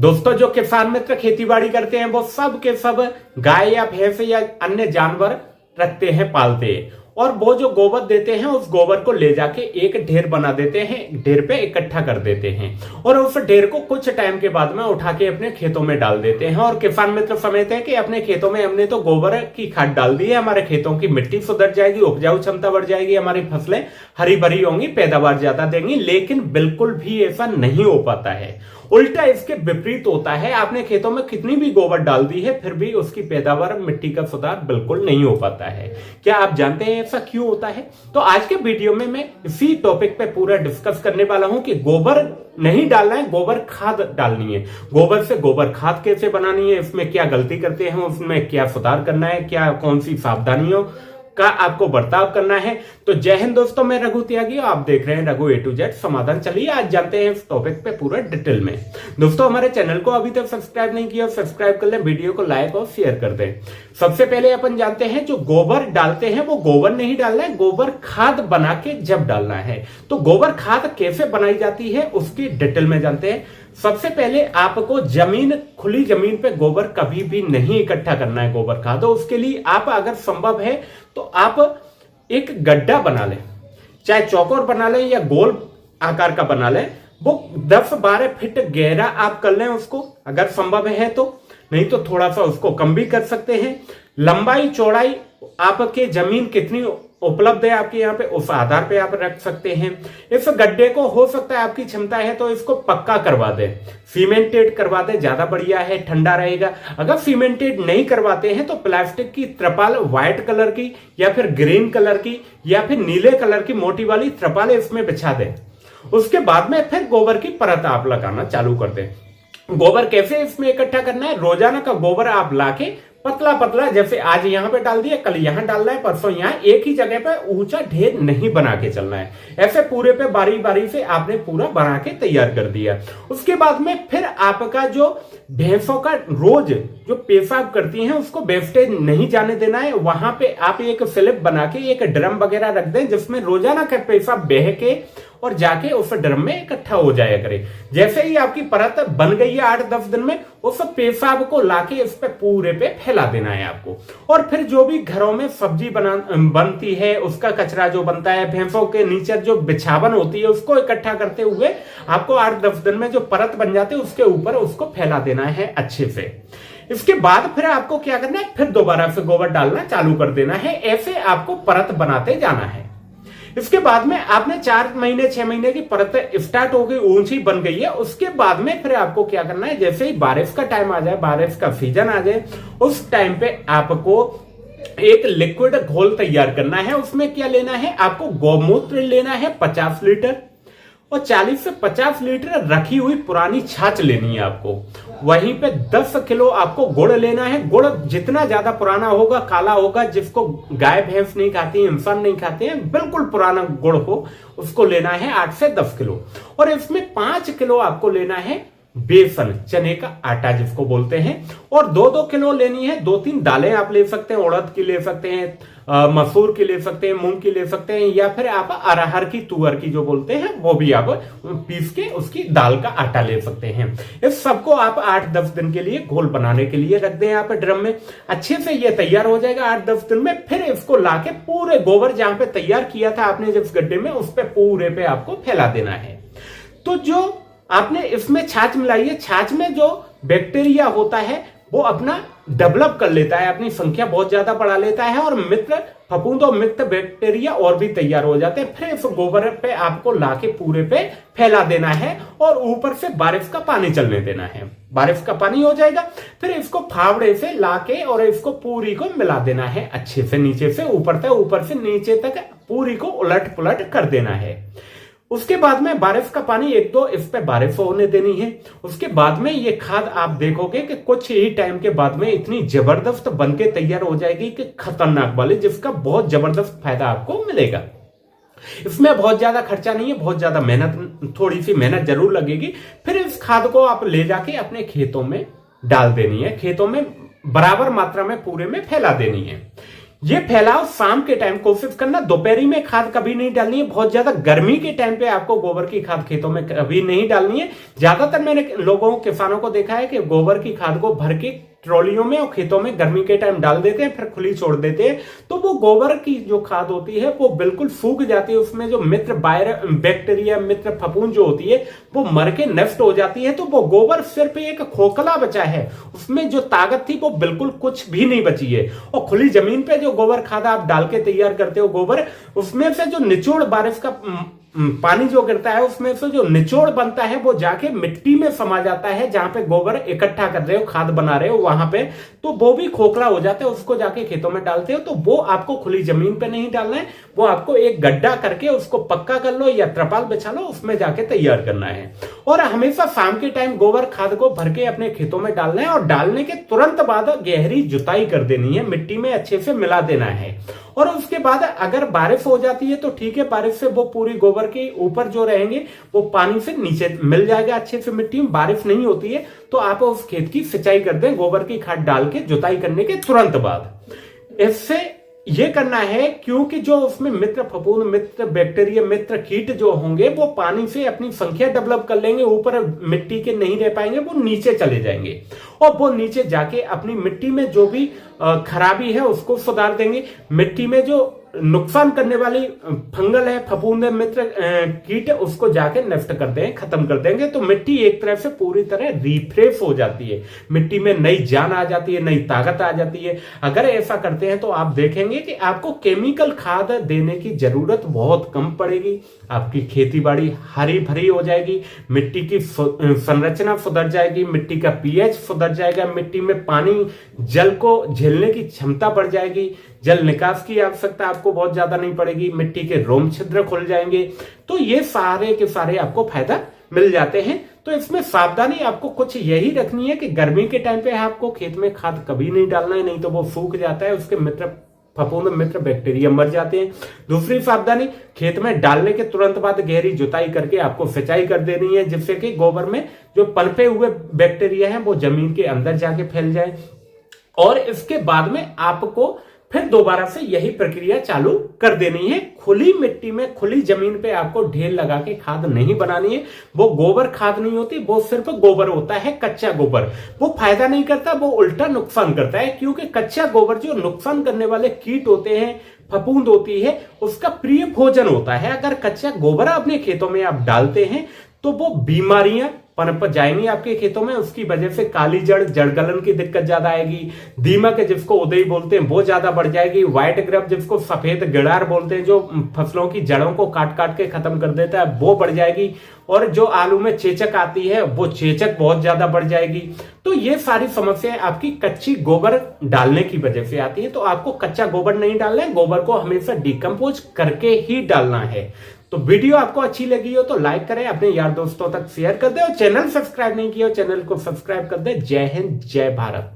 दोस्तों, जो किसान मित्र खेतीबाड़ी करते हैं वो सब के सब गाय या भैंस या अन्य जानवर रखते हैं, पालते हैं। और वो जो गोबर देते हैं उस गोबर को ले जाके एक ढेर बना देते हैं, ढेर पे इकट्ठा कर देते हैं और उस ढेर को कुछ टाइम के बाद में उठा के अपने खेतों में डाल देते हैं। और किसान मित्र समझते हैं कि अपने खेतों में हमने तो गोबर की खाद डाल दी है, हमारे खेतों की मिट्टी सुधर जाएगी, उपजाऊ क्षमता बढ़ जाएगी, हमारी फसलें हरी भरी होंगी, पैदावार ज्यादा देंगी। लेकिन बिल्कुल भी ऐसा नहीं हो पाता है, उल्टा इसके विपरीत होता है। आपने खेतों में कितनी भी गोबर डाल दी है फिर भी उसकी पैदावार, मिट्टी का सुधार बिल्कुल नहीं हो पाता है। क्या आप जानते हैं ऐसा क्यों होता है? तो आज के वीडियो में मैं इसी टॉपिक पे पूरा डिस्कस करने वाला हूं कि गोबर नहीं डालना है, गोबर खाद डालनी है। गोबर से गोबर खाद कैसे बनानी है, इसमें क्या गलती करते हैं, उसमें क्या सुधार करना है, क्या कौन सी सावधानियों का आपको बर्ताव करना है। तो जय हिंद दोस्तों, मैं रघु त्यागी, आप देख रहे हैं रघु A to Z समाधान। चलिए आज जानते हैं इस टॉपिक पे पूरा डिटेल में। दोस्तों, हमारे चैनल को अभी तक सब्सक्राइब नहीं किया, सब्सक्राइब कर लें, वीडियो को लाइक और शेयर कर दें। सबसे पहले अपन जानते हैं जो गोबर डालते हैं वो गोबर नहीं डालना है, गोबर खाद बना के जब डालना है। तो गोबर खाद कैसे बनाई जाती है उसकी डिटेल में जानते हैं। सबसे पहले आपको खुली जमीन पे गोबर कभी भी नहीं इकट्ठा करना है गोबर खाद। तो उसके लिए आप अगर संभव है तो आप एक गड्ढा बना लें, चाहे चौकोर बना लें या गोल आकार का बना लें। वो 10-12 फीट गहरा आप कर लें उसको, अगर संभव है तो, नहीं तो थोड़ा सा उसको कम भी कर सकते हैं। लंबाई चौड़ाई आपके जमीन कितनी उपलब्ध है आपके यहाँ पे, उस आधार पे आप रख सकते हैं। इस गड्ढे को हो सकता है आपकी क्षमता है तो इसको पक्का करवा दे, सीमेंटेड करवा दे, ज्यादा बढ़िया है, ठंडा रहेगा। अगर सीमेंटेड नहीं करवाते हैं तो प्लास्टिक की त्रिपाल, व्हाइट कलर की या फिर ग्रीन कलर की या फिर नीले कलर की मोटी वाली त्रिपाल इसमें बिछा दे। उसके बाद में फिर गोबर की परत आप लगाना चालू कर दे। गोबर कैसे इसमें इकट्ठा करना है? रोजाना का गोबर आप लाके पतला पतला, जैसे आज यहां पे डाल दिया, कल यहां डालना है, परसों यहां, एक ही जगह पे ऊंचा ढेर नहीं बना के चलना है। ऐसे पूरे पे बारी बारी से आपने पूरा बना के तैयार कर दिया। उसके बाद में फिर आपका जो भैंसों का रोज जो पेशाब करती हैं उसको वेस्टेज नहीं जाने देना है। वहां पे आप एक स्लिप बना के एक ड्रम वगैरह रख दें जिसमें रोजाना का पेशाब बह के और जाके उस ड्रम में इकट्ठा हो जाया करे। जैसे ही आपकी परत बन गई है 8-10 दिन में, उस पेशाब को लाके इस पे पूरे पे फैला देना है आपको। और फिर जो भी घरों में सब्जी बनती है उसका कचरा जो बनता है, भैंसों के नीचे जो बिछावन होती है उसको इकट्ठा करते हुए आपको 8-10 दिन में जो परत बन जाती है उसके ऊपर उसको फैला देना है अच्छे से। इसके बाद फिर आपको क्या करना है, फिर दोबारा से गोबर डालना चालू कर देना है। ऐसे आपको परत बनाते जाना है। इसके बाद में आपने 4 महीने 6 महीने की परत स्टार्ट हो गई, ऊंची बन गई है। उसके बाद में फिर आपको क्या करना है, जैसे ही बारिश का टाइम आ जाए, बारिश का सीजन आ जाए, उस टाइम पे आपको एक लिक्विड घोल तैयार करना है। उसमें क्या लेना है, आपको गौमूत्र लेना है 50 लीटर और 40 से 50 लीटर रखी हुई पुरानी छाछ लेनी है आपको। वहीं पे 10 किलो आपको गुड़ लेना है। गुड़ जितना ज्यादा पुराना होगा, काला होगा, जिसको गाय भैंस नहीं खाती, इंसान नहीं खाते हैं, बिल्कुल पुराना गुड़ हो, उसको लेना है 8 से 10 किलो। और इसमें 5 किलो आपको लेना है बेसन, चने का आटा जिसको बोलते हैं। और 2-2 किलो लेनी है 2-3 दालें आप ले सकते हैं, उड़द की ले सकते हैं, मसूर की ले सकते हैं, मूंग की ले सकते हैं, या फिर आप अरहर की, तुअर की जो बोलते हैं वो भी आप पीस के उसकी दाल का आटा ले सकते हैं। इस सबको आप 8-10 दिन के लिए घोल बनाने के लिए रख दें आप ड्रम में। अच्छे से ये तैयार हो जाएगा 8-10 दिन में। फिर इसको लाके पूरे गोबर जहां पे तैयार किया था आपने जिस गड्ढे में, उस पे पूरे पे आपको फैला देना है। तो जो आपने इसमें छाछ मिलाई है, छाछ में जो बैक्टीरिया होता है वो अपना डेवलप कर लेता है, अपनी संख्या बहुत ज्यादा बढ़ा लेता है और फफूंद और मित्र बैक्टीरिया और भी तैयार हो जाते हैं। फिर इस गोबर पे आपको लाके पूरे पे फैला देना है और ऊपर से बारिश का पानी चलने देना है। बारिश का पानी हो जाएगा, फिर इसको फावड़े से लाके और इसको पूरी को मिला देना है अच्छे से, नीचे से ऊपर तक, ऊपर से नीचे तक पूरी को उलट पुलट कर देना है। उसके बाद में बारिश का पानी 1-2 इस पे बारिश होने देनी है। उसके बाद में ये खाद आप देखोगे कि कुछ ही टाइम के बाद में इतनी जबरदस्त बनके तैयार हो जाएगी कि खतरनाक वाली, जिसका बहुत जबरदस्त फायदा आपको मिलेगा। इसमें बहुत ज्यादा खर्चा नहीं है, बहुत ज्यादा मेहनत, थोड़ी सी मेहनत जरूर लगेगी। फिर इस खाद को आप ले जाके अपने खेतों में डाल देनी है, खेतों में बराबर मात्रा में पूरे में फैला देनी है। ये फैलाव शाम के टाइम कोशिश करना, दोपहरी में खाद कभी नहीं डालनी है। बहुत ज्यादा गर्मी के टाइम पे आपको गोबर की खाद खेतों में कभी नहीं डालनी है। ज्यादातर मैंने लोगों किसानों को देखा है कि गोबर की खाद को भर के ट्रॉलियों में और खेतों में गर्मी के टाइम डाल देते हैं, फिर खुली छोड़ देते हैं। तो वो गोबर की जो खाद होती है वो बिल्कुल सूख जाती है, उसमें जो मित्र बैक्टीरिया, मित्र फफूंद जो होती है वो मर के नष्ट हो जाती है। तो वो गोबर सिर्फ एक खोखला बचा है, उसमें जो ताकत थी वो बिल्कुल कुछ भी नहीं बची है। और खुली जमीन पे जो गोबर खाद आप डाल के तैयार करते हो गोबर, उसमें से जो निचोड़ बारिश का पानी जो गिरता है उसमें से जो निचोड़ बनता है वो जाके मिट्टी में समा जाता है, जहां पे गोबर इकट्ठा कर रहे हो, खाद बना रहे हो वहां पे, तो वो भी खोखला हो जाता है। उसको जाके खेतों में डालते हो तो वो आपको खुली जमीन पे नहीं डालना है, वो आपको एक गड्ढा करके उसको पक्का कर लो या त्रिपाल बिछा लो, उसमें जाके तैयार करना है। और हमेशा शाम के टाइम गोबर खाद को भर के अपने खेतों में डालना है और डालने के तुरंत बाद गहरी जुताई कर देनी है, मिट्टी में अच्छे से मिला देना है। और उसके बाद अगर बारिश हो जाती है तो ठीक है, बारिश से वो पूरी गोबर के ऊपर जो रहेंगे वो पानी से नीचे मिल जाएगा अच्छे से मिट्टी में। बारिश नहीं होती है तो आप उस खेत की सिंचाई कर दें गोबर की खाद डाल के जुताई करने के तुरंत बाद। इससे ये करना है क्योंकि जो उसमें मित्र फफूंद, मित्र बैक्टीरिया, मित्र कीट जो होंगे वो पानी से अपनी संख्या डेवलप कर लेंगे, ऊपर मिट्टी के नहीं रह पाएंगे, वो नीचे चले जाएंगे और वो नीचे जाके अपनी मिट्टी में जो भी खराबी है उसको सुधार देंगे। मिट्टी में जो नुकसान करने वाली फंगल है, फफूंद है, मित्र कीट है, उसको जाके नष्ट कर देंगे, खत्म कर देंगे। तो मिट्टी एक तरह से पूरी तरह रिफ्रेश हो जाती है, मिट्टी में नई जान आ जाती है, नई ताकत आ जाती है। अगर ऐसा करते हैं तो आप देखेंगे कि आपको केमिकल खाद देने की जरूरत बहुत कम पड़ेगी, आपकी खेती बाड़ी हरी भरी हो जाएगी, मिट्टी की संरचना सुधर जाएगी, मिट्टी का पीएच सुधर जाएगा, मिट्टी में पानी जल को झेलने की क्षमता बढ़ जाएगी, जल निकास की आवश्यकता आपको बहुत ज्यादा नहीं पड़ेगी, मिट्टी के रोम छिद्र खुल जाएंगे। तो ये सारे के सारे आपको फायदा मिल जाते हैं। तो इसमें सावधानी आपको कुछ यही रखनी है कि गर्मी के टाइम पे आपको खेत में खाद कभी नहीं डालना है, नहीं तो वो सूख जाता है, उसके मित्र फफूंद, मित्र बैक्टीरिया मर जाते हैं। दूसरी सावधानी, खेत में डालने के तुरंत बाद गहरी जुताई करके आपको सिंचाई कर देनी है, जिससे कि गोबर में जो पनपे हुए बैक्टीरिया है वो जमीन के अंदर जाके फैल जाए। और इसके बाद में आपको फिर दोबारा से यही प्रक्रिया चालू कर देनी है। खुली मिट्टी में, खुली जमीन पे आपको ढेर लगा के खाद नहीं बनानी है। वो गोबर खाद नहीं होती, वो सिर्फ गोबर होता है, कच्चा गोबर। वो फायदा नहीं करता, वो उल्टा नुकसान करता है, क्योंकि कच्चा गोबर जो नुकसान करने वाले कीट होते हैं, फफूंद होती है, उसका प्रिय भोजन होता है। अगर कच्चा गोबर अपने खेतों में आप डालते हैं तो वो बीमारियां पनप जाएंगी आपके खेतों में, उसकी वजह से काली जड़, जड़गलन की दिक्कत ज्यादा आएगी, दीमक जिसको उदई बोलते हैं वो ज्यादा बढ़ जाएगी, व्हाइट ग्रब जिसको सफेद गिड़ार बोलते हैं, जो फसलों की जड़ों को काट काट के खत्म कर देता है, वो बढ़ जाएगी। और जो आलू में चेचक आती है वो चेचक बहुत ज्यादा बढ़ जाएगी। तो ये सारी समस्याएं आपकी कच्ची गोबर डालने की वजह से आती है। तो आपको कच्चा गोबर नहीं डालना है, गोबर को हमेशा डिकम्पोज करके ही डालना है। तो वीडियो आपको अच्छी लगी हो तो लाइक करें, अपने यार दोस्तों तक शेयर कर दे, और चैनल सब्सक्राइब नहीं किया हो चैनल को सब्सक्राइब कर दे। जय हिंद, जय भारत।